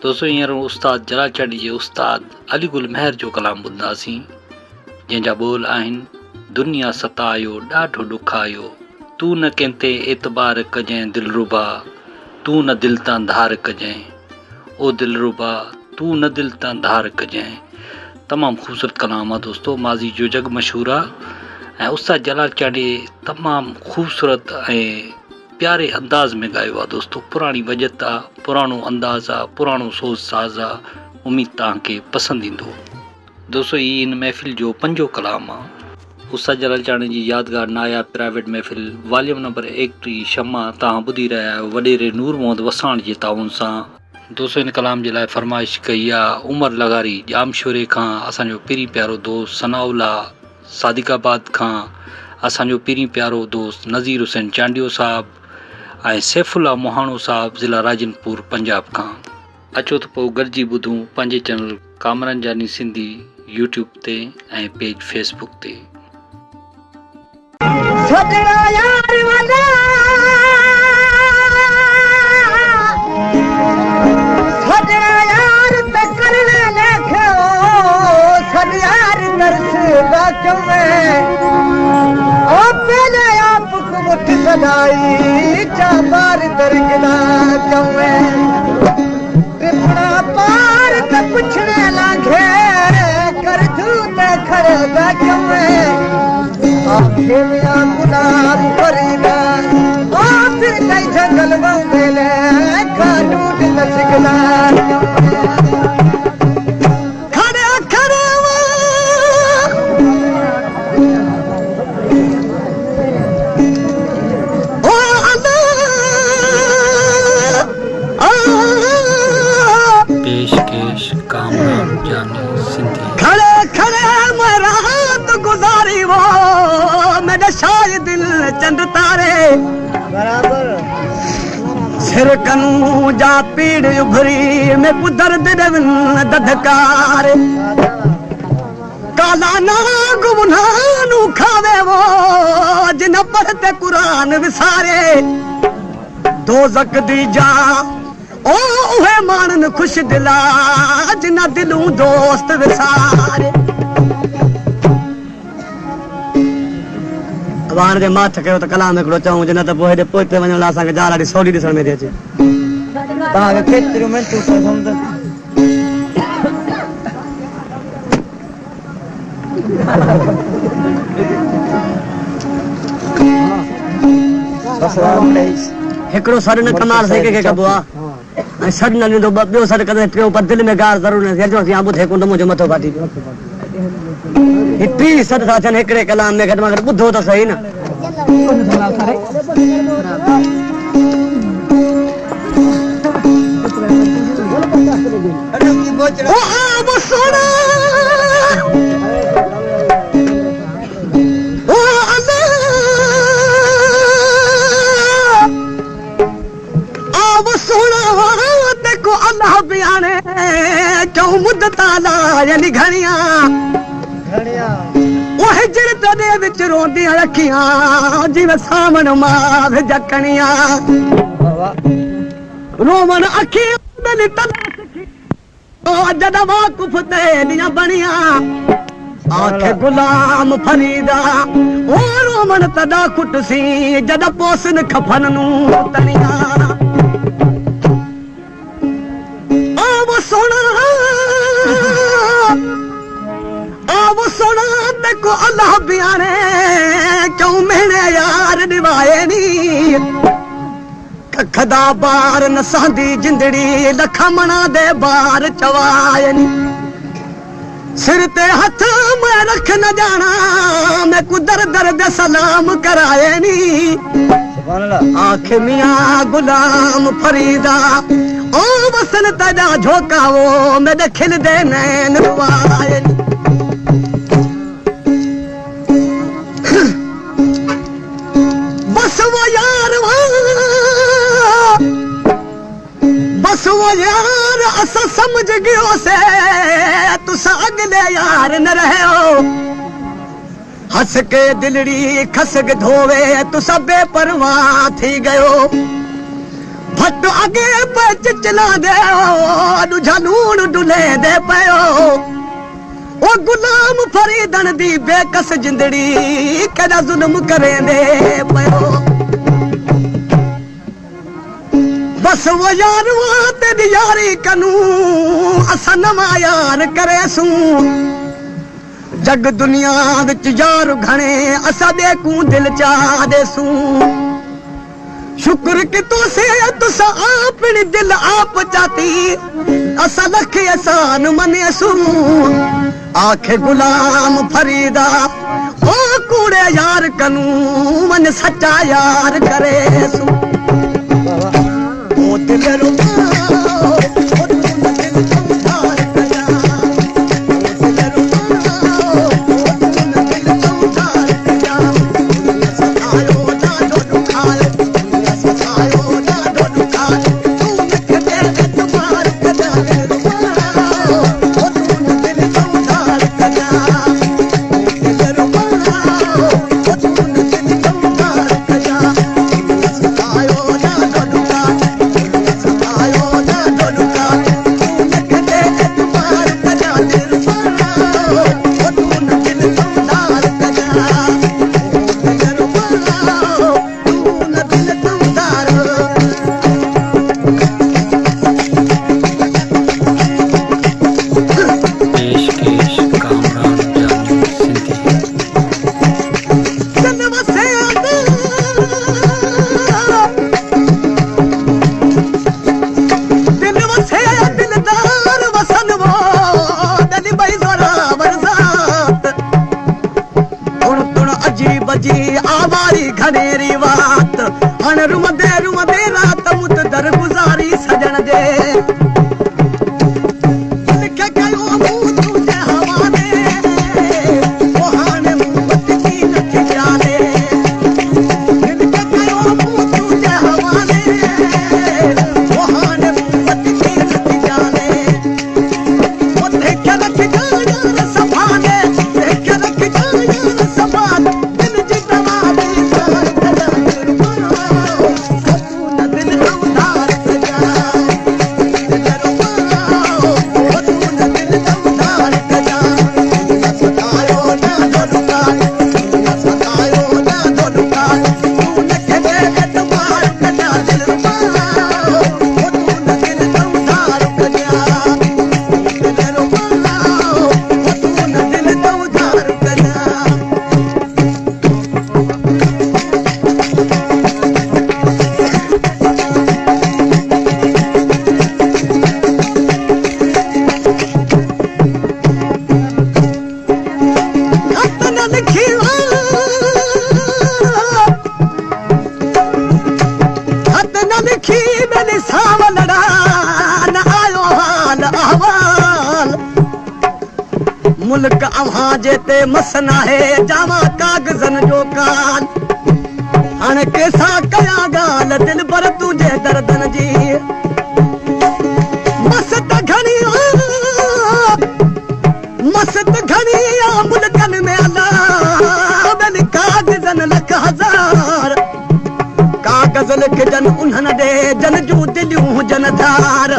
दोस्तों हींअर उस्ताद जलाल चांडी जे उस्ताद अली गुल महर जो कलाम ॿुधंदासीं, जंहिंजा ॿोल आहिनि। दुनिया सतायो ॾाढो ॾुख आयो, तू न कंहिं ते एतबार कजांइ दिलरुबा, तू न दिल तां धार कजांइ ओ दिलरुबा, तू न दिल तां धार कजांइ। तमामु ख़ूबसूरत कलाम आहे दोस्तों, माज़ी जो जग मशहूरु आहे ऐं उस्ताद जलाल चांडी तमामु ख़ूबसूरत ऐं प्यारे अंदाज़ में ॻायो आहे दोस्तों। पुराणी वजत आहे, पुराणो अंदाज़ आहे, पुराणो सोच साज़ आहे। उमेद तव्हांखे पसंदि ईंदो। दोस्तों ही इन महफ़िल जो 5 कलाम आहे। उस्ताद जलाल चांडी जी यादगार नायाब प्राइवेट महफ़िल वॉल्यूम नंबर 31 शमा तव्हां ॿुधी रहिया आहियो वॾेरे नूर मोहम्मद वसाण जे ताउन सां। दोस्तों इन कलाम जे लाइ फरमाइश कई आहे उमर लगारी जामशोरे खां, असांजो पहिरीं प्यारो दोस्त सनाउल्ला सादिकाबाद खां, असांजो पहिरीं प्यारो दोस्त नज़ीर हुसैन चांडियो साहिबु ऐं सैफुल्ला मोहाणो साहिबु ज़िला राजनपुर पंजाब खां। अचो त पोइ गॾिजी ॿुधूं पंहिंजे चैनल कामरान जानी सिंधी यूट्यूब ते ऐं पेज फेसबुक ते। सदाई चाबार दरगदा चवे पिपड़ा पार ते पुछने लागे कर झूठे खड़े दा चवे आखे मियां गुलाब फरीदा ओ फिर कई जंगल बंदेले कानून नसगदा शायद दिल चंद तारे बराबर सिर कनू जा पीड़ उभरी में पुदर दिल दधकार काला नाग गुनाहनु खावे वो जिन पढ़ते कुरान विसारे दोज़ख दी जा ओ उहे मानन खुश दिला जिन दिलू दोस्त विसारे। वाण जे माथ कयो त कलाम हिकिड़ो चऊं जिन त पोइ हेॾे पोइते वञण लाइ असांखे ज़ाल ॾाढी सवली ॾिसण में थी अचे। तव्हांखे केतिरियूं मिनटूं सम्झ हिकिड़ो सॾ न कमाल सां कंहिंखे कबो आहे ऐं सॾ न ॾींदो ॿियो सॾ कॾहिं टियों पर दिलि में ॻाल्हि ज़रूरु न थिए अचो ॿुधे कोन त मुंहिंजो मथो फाटी पियो। टी सॾ था अचनि हिकिड़े कलाम में घटि में घटि ॿुधो त सही न। अल्लाह बयाने क्यों मुद्दत आला यानी घड़ियां वो हिजरत दे विच रोंदियां रखियां जिवें सामन मां जकनियां रोमन अखियां दिल तलाश ओ जद वाकुफ ते दियां बनियां आखे गुलाम फरीदा ओ रोमन तदा कुटसी जद पोसन खफन नु तनियां वो सोना देखो अल्लाह बयाने क्यों मैंने यार निभाए नी कखदा बार न सांदी जिंदड़ी लखा मना दे बार चवाए नी सिर ते हथ मैं रख न जाना मैं कुदर दर दे सलाम कराए नी आखे मियां गुलाम फरीदा ओ वसन तजा झोकावो मेरे खिल दे नैन रुआए बस वो यार असा समझ गयो से तुसा अगले यार न रहे हो हंस के दिलड़ी खसक धोवे तुसा बेपरवाह थी गयो भट अगे पे चला दे दूजा लूण डुले दे पयो ओ गुलाम फरीदन दी बेकस जिंदड़ी केड़ा जुल्म करे दे पयो बस वो यार वो तेरी यारी कनू असा नवा यार करे सू जग दुनिया विच यार घणे असा देखूं दिल चा देसू शुक्र कि तुसे तुसा अपनी दिल आप चाती असा लख एहसान मनेसू आखे गुलाम फरीदा ओ कूड़े यार कनू मन सच्चा यार करेसू दिल रुबाओ ओ तू न दिल उधार कया दिल रुबाओ ओ तू न दिल उधार कया दुनिया सतायो ना दो दुखायो दुनिया सतायो ना दो दुखायो तू नखे एतबार कया दिल रुबाओ ओ तू न दिल उधार कया दिल रुबाओ ओ तू न दिल उधार कया दुनिया सतायो ना दो दुखायो बजी आवारी घनेरी वात हण रुमदे रात मुत दर गुजारी सजन जे लिखे कयो मुंह तुझे हवाले ओ हाने मुंबत की नखी जाले लिखे कयो मुंह तुझे हवाले ओ हाने मुंबत की नखी जाले ओ देख रख जान सभाने देख रख जान सभाने मुल्क अवां जेते मसना है जावा कागजन जो कान हण केसा कया गाल दिल पर तुझे दर्दन जी मस्त घणी मुल्कन में अल्लाह बिन कागजन लख हजार कागज लिख जन उन्हन दे जन जू दिलियूं जन धार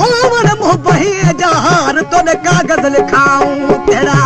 ओवर मोह बही जहार तोड़े कागज लिखाऊं तेरा